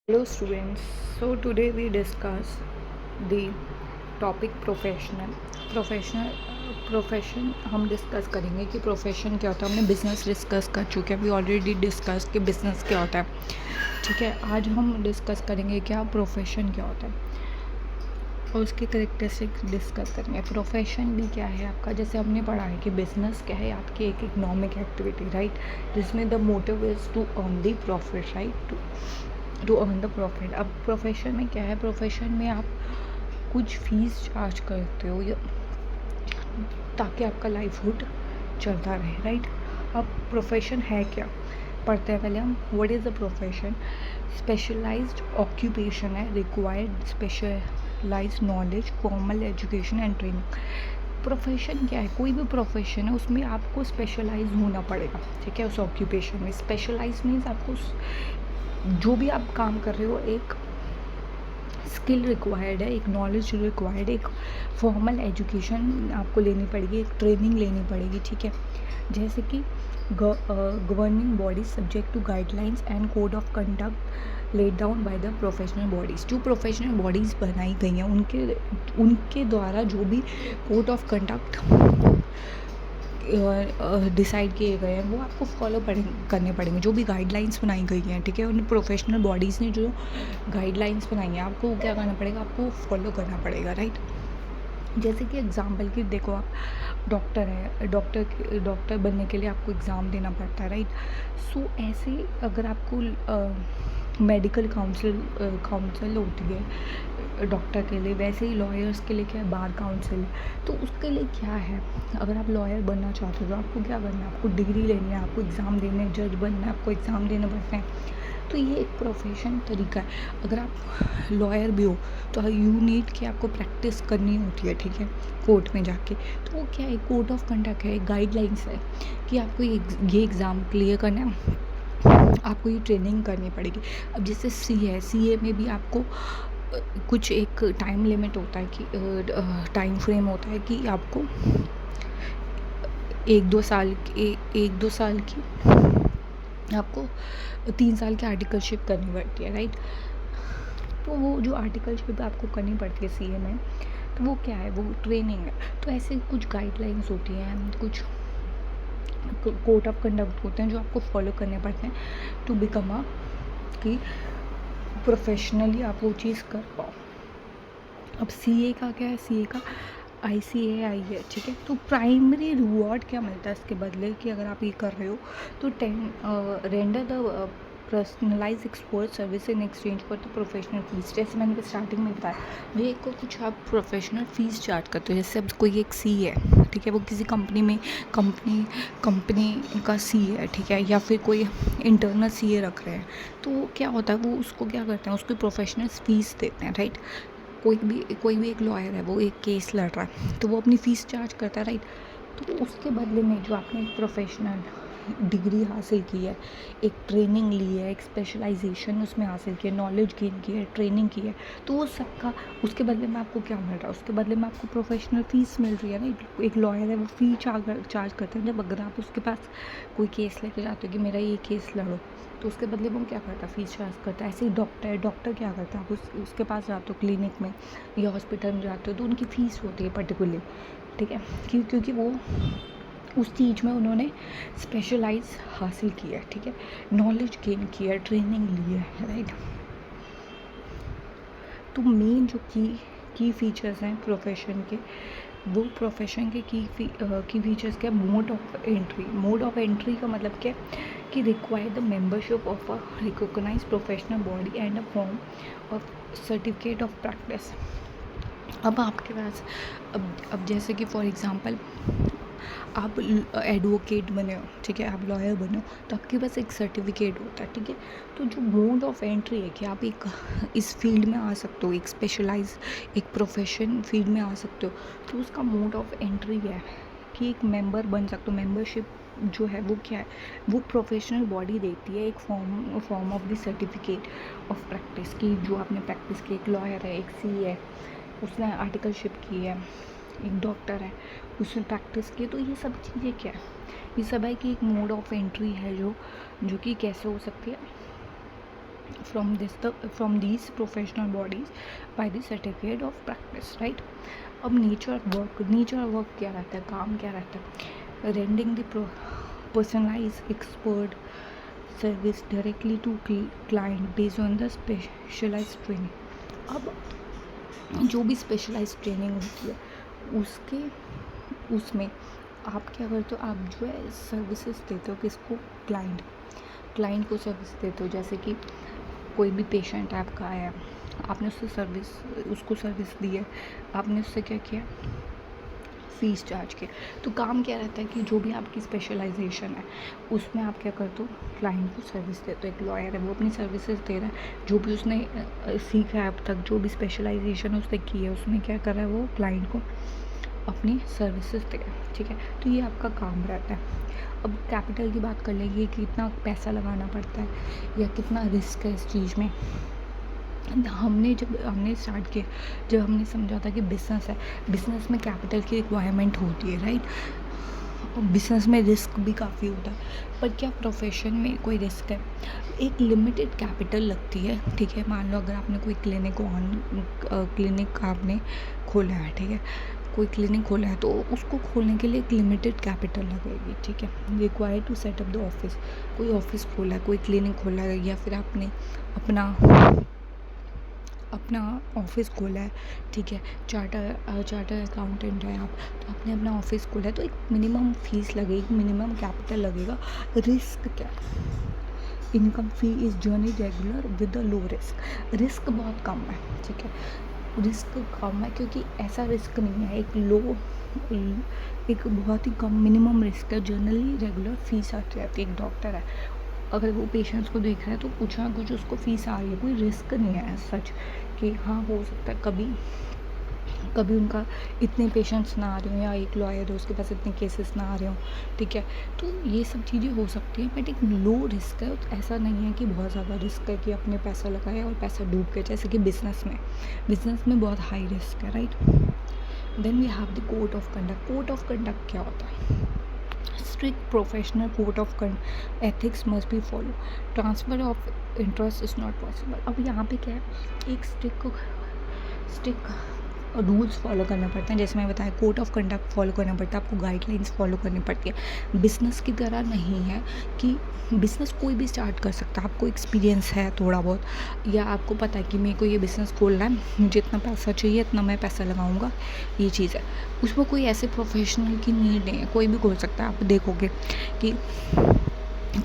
Hello students, so today we discuss the topic profession हम discuss करेंगे कि profession क्या होता है। हमने बिज़नेस डिस्कस कर चुके हैं, अभी ऑलरेडी डिस्कस कि बिज़नेस क्या होता है। ठीक है, आज हम डिस्कस करेंगे क्या प्रोफेशन क्या होता है और उसके करेक्टरिस्टिक डिस्कस करेंगे। प्रोफेशन भी क्या है आपका, जैसे हमने पढ़ा है कि बिज़नेस क्या है आपकी एक इकोनॉमिक एक्टिविटी, राइट, जिसमें the motive is to earn the profit, right, to earn the profit. अब प्रोफेशन में क्या है, प्रोफेशन में आप कुछ फीस चार्ज करते हो या ताकि आपका लाइवहुड चलता रहे, राइट। अब प्रोफेशन है क्या, पढ़ते हैं पहले हम। What is the profession? Specialised occupation है, required specialised knowledge, formal education and training. Profession क्या है, कोई भी प्रोफेशन है उसमें आपको स्पेशलाइज होना पड़ेगा, ठीक है। उस ऑक्यूपेशन में स्पेशलाइज मीन्स आपको जो भी आप काम कर रहे हो एक स्किल रिक्वायर्ड है, एक नॉलेज रिक्वायर्ड, एक फॉर्मल एजुकेशन आपको लेनी पड़ेगी, एक ट्रेनिंग लेनी पड़ेगी, ठीक है। जैसे कि governing bodies subject to guidelines and code of conduct laid down by the professional bodies. जो प्रोफेशनल बॉडीज़ बनाई गई हैं उनके द्वारा जो भी कोड ऑफ कंडक्ट डिसाइड किए गए हैं वो आपको फॉलो करने पड़ेंगे। जो भी गाइडलाइंस बनाई गई हैं, ठीक है, उन प्रोफेशनल बॉडीज़ ने जो गाइडलाइंस बनाई हैं आपको क्या करना पड़ेगा, आपको फॉलो करना पड़ेगा, राइट। जैसे कि एग्ज़ाम्पल की देखो, आप डॉक्टर है, डॉक्टर बनने के लिए आपको एग्ज़ाम देना पड़ता है, राइट। सो ऐसे अगर आपको मेडिकल काउंसिल होती है डॉक्टर के लिए, वैसे ही लॉयर्स के लिए क्या है, बार काउंसिल। तो उसके लिए क्या है, अगर आप लॉयर बनना चाहते हो तो आपको क्या करना है, आपको डिग्री लेनी है, आपको एग्ज़ाम देने, जज बनना है, आपको एग्ज़ाम देने पड़ते हैं। तो ये एक प्रोफेशन तरीका है। अगर आप लॉयर भी हो तो यू नीड कि आपको प्रैक्टिस करनी होती है, ठीक है, कोर्ट में जाके। तो वो क्या है, कोड ऑफ कंडक्ट है, गाइडलाइंस है कि आपको ये एग्ज़ाम क्लियर करना है, आपको ये ट्रेनिंग करनी पड़ेगी। अब जैसे सी ए में भी आपको कुछ एक टाइम लिमिट होता है कि टाइम फ्रेम होता है कि आपको एक दो साल की आपको 3 साल की आर्टिकलशिप करनी पड़ती है, राइट। तो वो जो आर्टिकलशिप आपको करनी पड़ती है सीए में, तो वो क्या है, वो ट्रेनिंग है। तो ऐसे कुछ गाइडलाइंस होती हैं, कुछ कोड ऑफ कंडक्ट होते हैं जो आपको फॉलो करने पड़ते हैं टू बिकम अ कि प्रोफेशनली आप वो चीज़ कर पाओ। अब सीए का क्या है, सीए का ICAI है, ठीक है। तो प्राइमरी रिवॉर्ड क्या मिलता है इसके बदले कि अगर आप ये कर रहे हो तो render the personalise expert service in exchange for the professional fees. जैसे मैंने स्टार्टिंग में बताया, ये को कुछ आप प्रोफेशनल फ़ीस चार्ज करते हो। जैसे अब कोई एक सी है, ठीक है, वो किसी कंपनी में कंपनी का सी है, ठीक है, या फिर कोई इंटरनल सी रख रहे हैं, तो क्या होता है, वो उसको क्या करते हैं, उसको प्रोफेशनल फ़ीस देते हैं, राइट। कोई भी एक लॉयर है, वो एक केस लड़ रहा है तो वो अपनी फ़ीस चार्ज करता है, राइट। तो उसके बदले में जो आपने एक प्रोफेशनल डिग्री हासिल की है, एक ट्रेनिंग ली है, एक स्पेशलाइजेशन उसमें हासिल की है, नॉलेज गेन की है, ट्रेनिंग की है, तो वो सबका उसके बदले में आपको क्या मिल रहा है, उसके बदले में आपको प्रोफेशनल फ़ीस मिल रही है, ना। एक लॉयर है, वो फ़ी चार्ज करते हैं। जब अगर आप उसके पास कोई केस लेके जाते हो कि मेरा ये केस लड़ो, तो उसके बदले में वो क्या करता है, फ़ीस चार्ज करता है। ऐसे ही डॉक्टर क्या करता है, आप उसके पास जाते हो क्लिनिक में या हॉस्पिटल में जाते हो तो उनकी फ़ीस होती है पर्टिकुलरली, ठीक है, क्योंकि वो उस चीज़ में उन्होंने स्पेशलाइज हासिल किया है, ठीक है, नॉलेज गेन किया है, ट्रेनिंग ली है, राइट। तो मेन जो की फीचर्स हैं प्रोफेशन के, वो प्रोफेशन के की फीचर्स क्या, मोड ऑफ एंट्री का मतलब क्या कि require the membership of a recognise professional body and a form of certificate of practice. अब आपके पास अब जैसे कि फॉर एग्ज़ाम्पल आप एडवोकेट बने हो, ठीक है, आप लॉयर बने हो, तो आपके पास एक सर्टिफिकेट होता है, ठीक है। तो जो मोड ऑफ एंट्री है कि आप एक इस फील्ड में आ सकते हो, एक स्पेशलाइज एक प्रोफेशन फील्ड में आ सकते हो, तो उसका मोड ऑफ एंट्री है कि एक मेंबर बन सकते हो। मेंबरशिप जो है वो क्या है, वो प्रोफेशनल बॉडी देती है एक form of the certificate of practice की, जो आपने प्रैक्टिस की। एक लॉयर है, एक सी है, उसने आर्टिकलशिप की है, एक डॉक्टर है, उसने प्रैक्टिस की। तो ये सब चीज़ें क्या है, ये सब है कि एक मोड ऑफ एंट्री है जो कि कैसे हो सकती है, from these professional bodies by the certificate of practice, right? अब नेचर ऑफ वर्क क्या रहता है, काम क्या रहता है? Rendering the personalise expert service directly to client based on the specialise training. अब जो भी स्पेशलाइज ट्रेनिंग होती है उसमें आप क्या करते हो, आप जो है सर्विसेज देते हो किसको? क्लाइंट को सर्विस देते हो। जैसे कि कोई भी पेशेंट आपका आया, आपने उसको सर्विस दी है, आपने उससे क्या किया? फ़ीस चार्ज किया। तो काम क्या रहता है कि जो भी आपकी स्पेशलाइजेशन है उसमें आप क्या करते हो? क्लाइंट को सर्विस देते हो। एक लॉयर है, वो अपनी सर्विसेज दे रहा है, जो भी उसने सीखा है अब तक, जो भी स्पेशलाइजेशन उसने की है, उसमें क्या कर रहा है? वो क्लाइंट को अपनी सर्विसेज दे रहा है, ठीक है? तो ये आपका काम रहता है। अब कैपिटल की बात कर लेंगे कि कितना पैसा लगाना पड़ता है या कितना रिस्क है इस चीज़ में। जब हमने स्टार्ट किया, जब हमने समझा था कि बिज़नेस है, बिज़नेस में कैपिटल की रिक्वायरमेंट होती है, राइट? बिज़नेस में रिस्क भी काफ़ी होता है, पर क्या प्रोफेशन में कोई रिस्क है? एक लिमिटेड कैपिटल लगती है, ठीक है? मान लो अगर आपने कोई क्लिनिक आपने खोला है, ठीक है? कोई क्लिनिक खोला है तो उसको खोलने के लिए एक लिमिटेड कैपिटल लगेगी, ठीक है? Required to set up the office. कोई ऑफिस खोला है, कोई क्लिनिक खोला है, या फिर आपने अपना ऑफिस खोला है, ठीक है? चार्टर अकाउंटेंट है आप, तो आपने अपना ऑफिस खोला है, तो एक मिनिमम फीस लगेगी, मिनिमम कैपिटल लगेगा। रिस्क क्या है? Income fee is journey regular with a low risk बहुत कम है, ठीक है? रिस्क कम है क्योंकि ऐसा रिस्क नहीं है, एक बहुत ही कम मिनिमम रिस्क है। जनरली रेगुलर फीस आती रहती है। एक डॉक्टर है, अगर वो पेशेंट्स को देख रहा है तो कुछ ना कुछ उसको फीस आ रही है, कोई रिस्क नहीं है सच कि हाँ हो सकता है कभी उनका इतने पेशेंट्स ना आ रहे हों, या एक लॉयर है उसके पास इतने केसेस ना आ रहे हों, ठीक है? तो ये सब चीज़ें हो सकती हैं, बट एक लो रिस्क है। तो ऐसा नहीं है कि बहुत ज़्यादा रिस्क है कि अपने पैसा लगाए और पैसा डूब गया, जैसे कि बिज़नेस में बहुत हाई रिस्क है, right? Then we have the code of conduct. Code of conduct क्या होता है? Strict professional code of ethics must be follow. Transfer of interest is not possible. अब यहाँ पे क्या है, एक स्ट्रिक्ट रूल्स फॉलो करना पड़ते हैं। जैसे मैं बताया, कोड ऑफ कंडक्ट फॉलो करना पड़ता है, आपको गाइडलाइंस फॉलो करनी पड़ती है। बिज़नेस की तरह नहीं है कि बिज़नेस कोई भी स्टार्ट कर सकता है। आपको एक्सपीरियंस है थोड़ा बहुत, या आपको पता है कि मेरे को ये बिज़नेस खोलना है, मुझे इतना पैसा चाहिए, इतना मैं पैसा लगाऊंगा, ये चीज़ है। उसमें कोई ऐसे प्रोफेशनल की नीड नहीं है, कोई भी खोल सकता है। आप देखोगे कि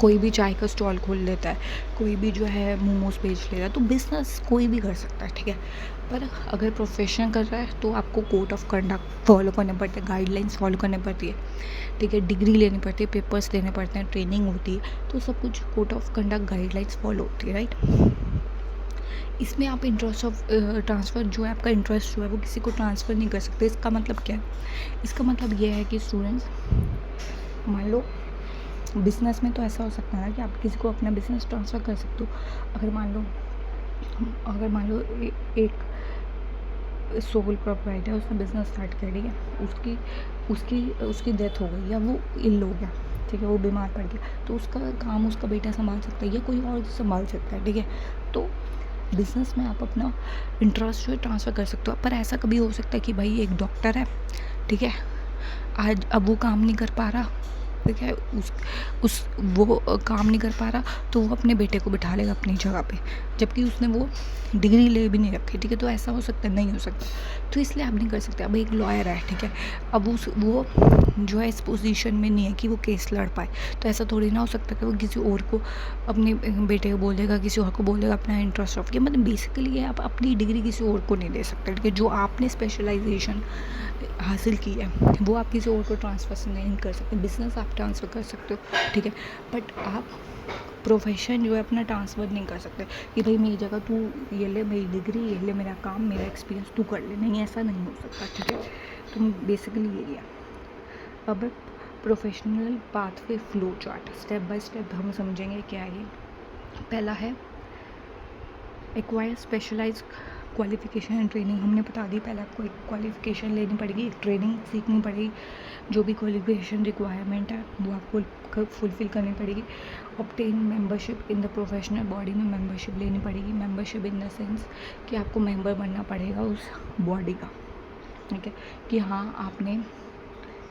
कोई भी चाय का स्टॉल खोल लेता है, कोई भी जो है मोमोज बेच लेता है, तो बिज़नेस कोई भी कर सकता है, ठीक है? पर अगर प्रोफेशन कर रहा है तो आपको कोड ऑफ कंडक्ट फॉलो करने पड़ते हैं, गाइडलाइंस फॉलो करनी पड़ती है, ठीक है? डिग्री लेनी पड़ती है, पेपर्स देने पड़ते हैं, ट्रेनिंग होती है, तो सब कुछ code of conduct guidelines follow होती है, राइट? इसमें आप इंटरेस्ट ऑफ ट्रांसफ़र जो है, आपका इंटरेस्ट जो है वो किसी को ट्रांसफ़र नहीं कर सकते। इसका मतलब क्या है? इसका मतलब ये है कि स्टूडेंट्स, मान लो बिज़नेस में तो ऐसा हो सकता है ना कि आप किसी को अपना बिज़नेस ट्रांसफ़र कर सकते हो। अगर मान लो एक सोल प्रोप्राइटर, उसने बिज़नेस स्टार्ट कर दिया, उसकी डेथ हो गई, या वो इल हो गया, ठीक है? वो बीमार पड़ गया, तो उसका काम उसका बेटा संभाल सकता है या कोई और संभाल सकता है, ठीक है? तो बिज़नेस में आप अपना इंटरेस्ट जो है ट्रांसफ़र कर सकते हो। पर ऐसा कभी हो सकता है कि भाई एक डॉक्टर है, ठीक है? आज अब वो काम नहीं कर पा रहा, ठीक है? वो काम नहीं कर पा रहा, तो वो अपने बेटे को बिठा लेगा अपनी जगह पे, जबकि उसने वो डिग्री ले भी नहीं रखी, ठीक है? तो ऐसा हो सकता है? नहीं हो सकता। तो इसलिए आप नहीं कर सकते। अब एक लॉयर है, ठीक है? अब वो जो है इस पोजीशन में नहीं है कि वो केस लड़ पाए, तो ऐसा थोड़ी ना हो सकता कि वो किसी और को, अपने बेटे को बोल देगा, किसी और को बोल देगा अपना इंटरेस्ट ऑफ किया। मतलब बेसिकली आप अपनी डिग्री किसी और को नहीं दे सकते, ठीक है? जो आपने स्पेशलाइजेशन हासिल की है वो आप किसी और को ट्रांसफ़र नहीं कर सकते। बिज़नेस आप ट्रांसफ़र कर सकते हो, ठीक है? बट आप प्रोफेशन जो है अपना ट्रांसफ़र नहीं कर सकते कि भाई मेरी जगह तू ये ले, मेरी डिग्री ये ले, मेरा काम, मेरा एक्सपीरियंस तू कर ले। नहीं, ऐसा नहीं हो सकता, ठीक है? तो बेसिकली यही है। अब professional pathway flow chart, step by step हम समझेंगे क्या है ये। पहला है acquire specialise qualification and training हमने बता दी। पहले आपको एक क्वालिफ़िकेशन लेनी पड़ेगी, एक ट्रेनिंग सीखनी पड़ेगी, जो भी क्वालिफ़िकेशन रिक्वायरमेंट है वो आपको फुलफ़िल करनी पड़ेगी। Obtain membership in the professional body में मेंबरशिप लेनी पड़ेगी। मेंबरशिप इन द सेंस कि आपको मेंबर बनना पड़ेगा उस बॉडी का, ठीक है, कि हाँ आपने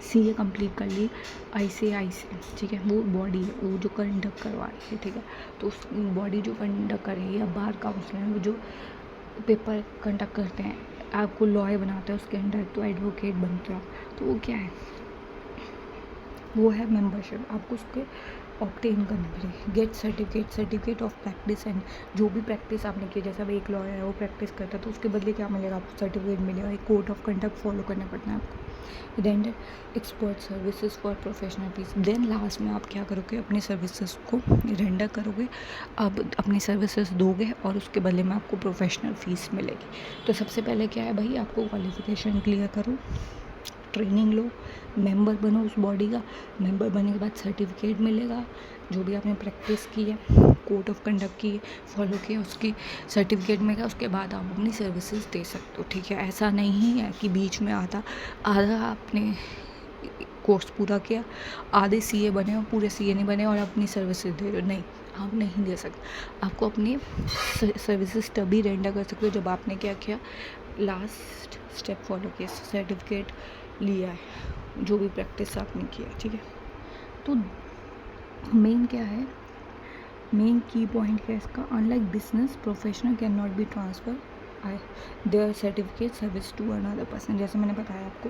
CA कंप्लीट कर ली ICAI से, ठीक है, वो बॉडी है वो जो कंडक्ट करवा रही है, ठीक है, तो उस बॉडी जो कंडक्ट कर रही है, या बार काउंसिलर वो जो पेपर कंडक्ट करते हैं, आपको लॉयर बनाते हैं उसके अंडर, तो एडवोकेट बनते हो, तो वो क्या है, वो है मेंबरशिप। आपको उसके ऑब्टेन करनी पड़ेगी। Gate certificate of practice and जो भी प्रैक्टिस आपने की, जैसे अब एक लॉयर है वो प्रैक्टिस करता है तो उसके बदले क्या मिलेगा, आपको सर्टिफिकेट मिलेगा। एक कोड ऑफ कंडक्ट फॉलो करना पड़ता है आपको। Render expert services for professional fees. Then last में आप क्या करोगे, अपनी सर्विसेज को रेंडर करोगे, अब अपनी सर्विसेज दोगे और उसके बदले में आपको प्रोफेशनल फ़ीस मिलेगी। तो सबसे पहले क्या है भाई, आपको क्वालिफिकेशन क्लियर करो, ट्रेनिंग लो, मेंबर बनो उस बॉडी का। मेंबर बनने के बाद सर्टिफिकेट मिलेगा, जो भी आपने प्रैक्टिस की है, कोड ऑफ कंडक्ट की फॉलो किया, उसकी सर्टिफिकेट मिलेगा। उसके बाद आप अपनी सर्विसेज दे सकते हो, ठीक है। ऐसा नहीं है कि बीच में आधा आपने कोर्स पूरा किया, आधे CA बने और पूरे CA नहीं बने और अपनी सर्विसेज दे रहे हो, नहीं, आप नहीं दे सकते। आपको अपनी सर्विसेज तभी रेंडर कर सकते हो जब आपने क्या किया, लास्ट स्टेप फॉलो किया, सर्टिफिकेट लिया है, जो भी प्रैक्टिस आपने किया, ठीक है। तो मेन क्या है, मेन की पॉइंट क्या है इसका, unlike business professional can not be transfer their certificate service to another person. जैसे मैंने बताया आपको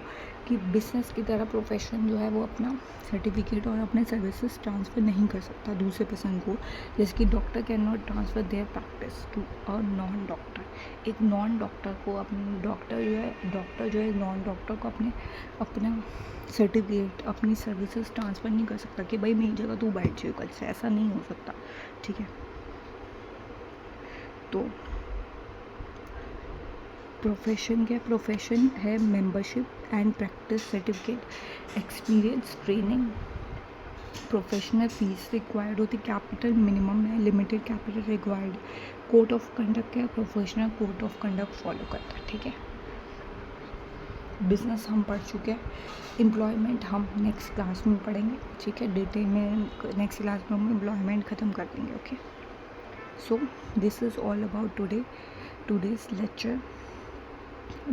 कि बिजनेस की तरह प्रोफेशन जो है वो अपना सर्टिफिकेट और अपने सर्विसेज ट्रांसफ़र नहीं कर सकता दूसरे पर्सन को। जैसे कि doctor can not transfer their practice to a non doctor. एक नॉन डॉक्टर को अपने डॉक्टर जो है नॉन डॉक्टर को अपना सर्टिफिकेट अपनी सर्विसेज ट्रांसफ़र नहीं कर सकता कि भाई मेरी जगह तू बैठ जाए कल से, ऐसा नहीं हो सकता, ठीक है। तो प्रोफेशन क्या, प्रोफेशन है membership and practice certificate, experience, training, professional fees required होती, कैपिटल मिनिमम है, limited capital required, code of conduct क्या, professional code of conduct follow करता है, ठीक है। बिजनेस हम पढ़ चुके हैं, एम्प्लॉयमेंट हम नेक्स्ट क्लास में पढ़ेंगे, ठीक है। डिटेल में नेक्स्ट क्लास में हम एम्प्लॉयमेंट ख़त्म कर देंगे, okay. So this is all about today's lecture,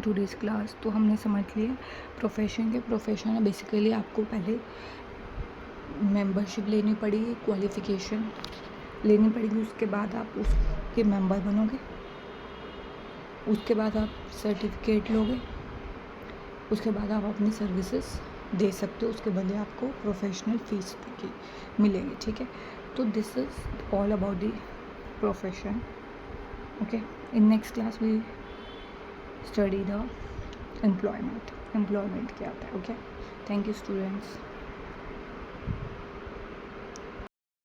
today's class. तो हमने समझ लिया प्रोफेशन के, प्रोफेशन है बेसिकली आपको पहले मेंबरशिप लेनी पड़ेगी, क्वालिफ़िकेशन लेनी पड़ेगी, उसके बाद आप उसके मेंबर बनोगे, उसके बाद आप सर्टिफिकेट लोगे, उसके बाद आप अपनी सर्विसेज दे सकते हो, उसके बदले आपको प्रोफेशनल फीस की मिलेगी, ठीक है। तो this is all about the profession, okay. In next class we study the employment क्या होता है, ओके। Thank you students.